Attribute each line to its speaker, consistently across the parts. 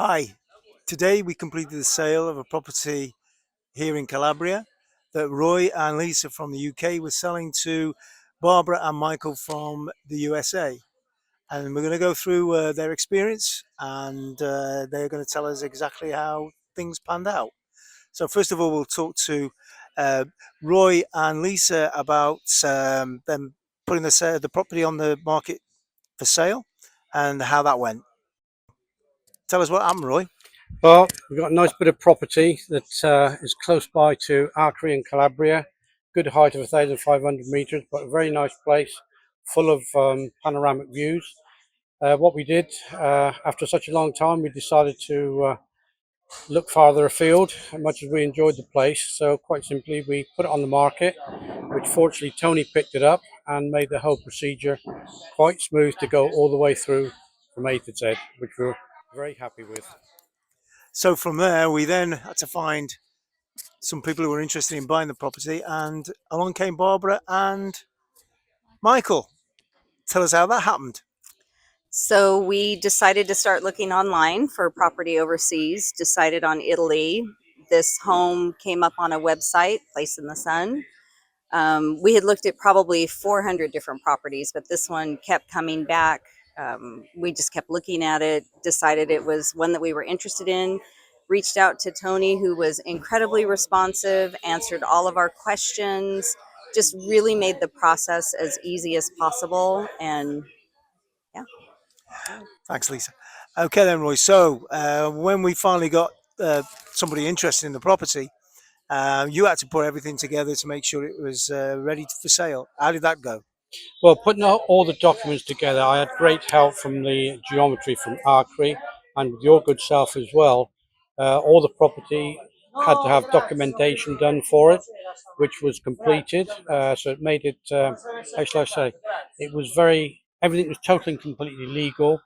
Speaker 1: Hi, today we completed the sale of a property here in Calabria that Roy and Lisa from the UK were selling to Barbara and Michael from the USA. And we're going to go through their experience and they're going to tell us exactly how things panned out. So, first of all, we'll talk to uh, Roy and Lisa about them putting the property on the market for sale and how that went. Tell us what happened, Roy.
Speaker 2: Well, we've got a nice bit of property that is close by to Arcri in Calabria. Good height of 1,500 meters, but a very nice place, full of panoramic views. What we did after such a long time, we decided to look farther afield, as much as we enjoyed the place. So quite simply, we put it on the market, which fortunately Tony picked it up and made the whole procedure quite smooth to go all the way through from A to Z, which we're very happy with.
Speaker 1: So from there, we then had to find some people who were interested in buying the property, and along came Barbara and Michael. Tell us how that happened.
Speaker 3: So we decided to start looking online for property overseas, decided on Italy. This home came up on a website, Place in the Sun. We had looked at probably 400 different properties, but this one kept coming back. We just kept looking at it, decided it was one that we were interested in, reached out to Tony, who was incredibly responsive, answered all of our questions, just really made the process as easy as possible. And yeah.
Speaker 1: Thanks, Lisa. Okay, then, Roy. So when we finally got somebody interested in the property, you had to put everything together to make sure it was ready for sale. How did that go?
Speaker 2: Well, putting all the documents together, I had great help from the geometry from Arcri and with your good self as well. All the property had to have documentation done for it, which was completed. So it made it, how shall I say, it was everything was totally and completely legal.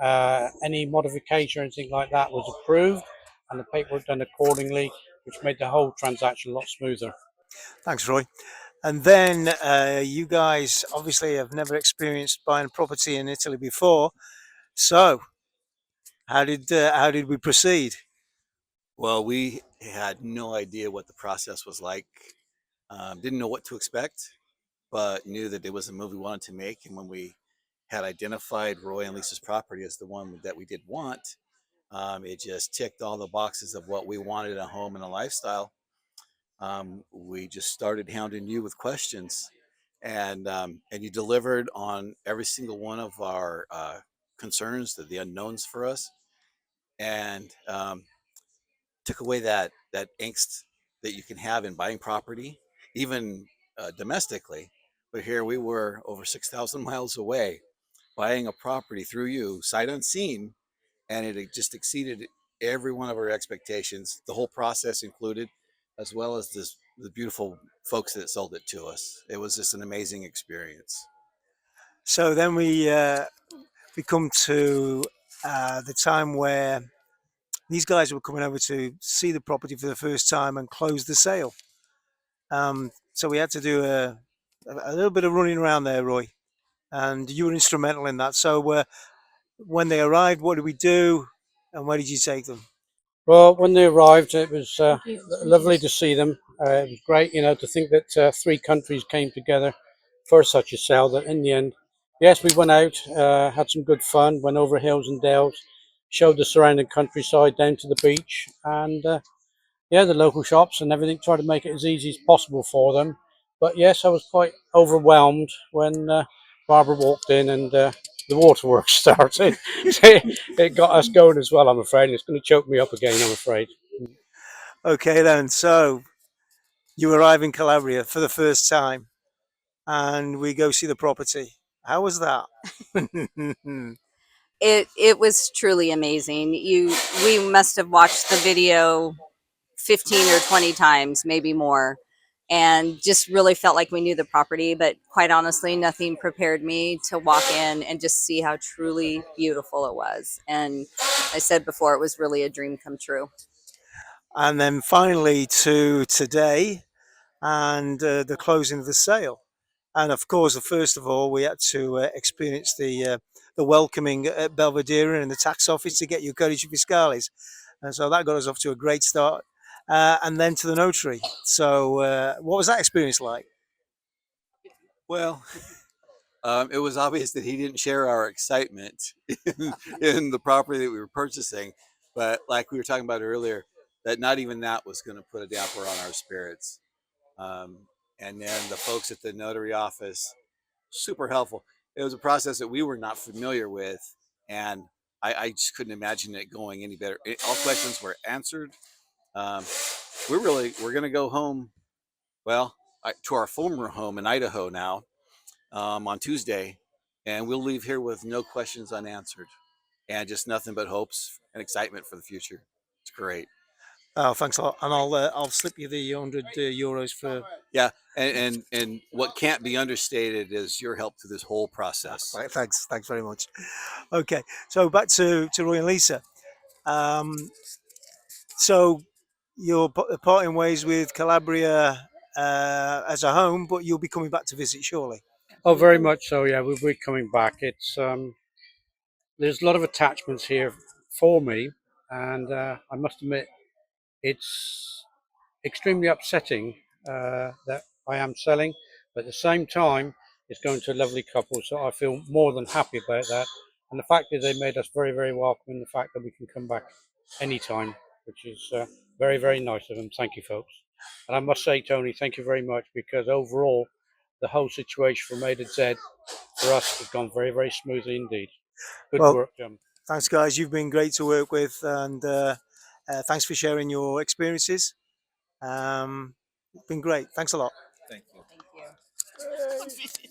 Speaker 2: Any modification or anything like that was approved and the paperwork done accordingly, which made the whole transaction a lot smoother.
Speaker 1: Thanks, Roy. And then you guys obviously have never experienced buying property in Italy before. So how did we proceed?
Speaker 4: Well, we had no idea what the process was like. Didn't know what to expect, but knew that it was a move we wanted to make. And when we had identified Roy and Lisa's property as the one that we did want, it just ticked all the boxes of what we wanted in a home and a lifestyle. We just started hounding you with questions, and you delivered on every single one of our concerns, the unknowns for us, and took away that angst that you can have in buying property, even domestically. But here we were over 6,000 miles away, buying a property through you, sight unseen, and it just exceeded every one of our expectations. The whole process included, as well as the beautiful folks that sold it to us. It was just an amazing experience.
Speaker 1: So then we come to the time where these guys were coming over to see the property for the first time and close the sale. So we had to do a little bit of running around there, Roy, and you were instrumental in that. So when they arrived, what did we do, and where did you take them?
Speaker 2: Well, when they arrived, it was lovely to see them. It was great, to think that three countries came together for such a sale. That in the end, yes, we went out, had some good fun, went over hills and dales, showed the surrounding countryside down to the beach, and yeah, the local shops and everything. Tried to make it as easy as possible for them. But yes, I was quite overwhelmed when Barbara walked in and the waterworks started. It got us going as well, I'm afraid. It's going to choke me up again, I'm afraid.
Speaker 1: Okay, then. So you arrive in Calabria for the first time, and we go see the property. How was that?
Speaker 3: It was truly amazing. We must have watched the video 15 or 20 times, maybe more, and just really felt like we knew the property. But quite honestly, nothing prepared me to walk in and just see how truly beautiful it was. And I said before, it was really a dream come true.
Speaker 1: And then finally to today and the closing of the sale. And of course, first of all, we had to experience the the welcoming at Belvedere and the tax office to get your codice fiscalis. And so that got us off to a great start. And then to the notary. So, what was that experience like?
Speaker 4: Well, it was obvious that he didn't share our excitement in the property that we were purchasing. But like we were talking about earlier, that not even that was going to put a damper on our spirits. Um, and then the folks at the notary office, super helpful. It was a process that we were not familiar with, and I just couldn't imagine it going any better. All questions were answered. Um, we're going to go home. Well, to our former home in Idaho now on Tuesday, and we'll leave here with no questions unanswered, and just nothing but hopes and excitement for the future. It's great.
Speaker 1: Oh, thanks a lot. And I'll slip you the €100 for.
Speaker 4: Yeah, and what can't be understated is your help through this whole process.
Speaker 1: Right, thanks very much. Okay, so back to Roy and Lisa. Um, so you're parting ways with Calabria as a home, but you'll be coming back to visit, surely.
Speaker 2: Oh, very much so. Yeah, we'll be coming back. It's there's a lot of attachments here for me, and I must admit, it's extremely upsetting that I am selling, but at the same time, it's going to a lovely couple, so I feel more than happy about that. And the fact is, they made us very, very welcome, and the fact that we can come back anytime, which is very, very nice of them. Thank you, folks. And I must say, Tony, thank you very much, because overall, the whole situation from A to Z for us has gone very, very smoothly indeed. Good
Speaker 1: Well,
Speaker 2: work, Jim.
Speaker 1: thanks, guys. You've been great to work with, and thanks for sharing your experiences. It's been great. Thanks a lot.
Speaker 4: Thank you.
Speaker 3: Thank you.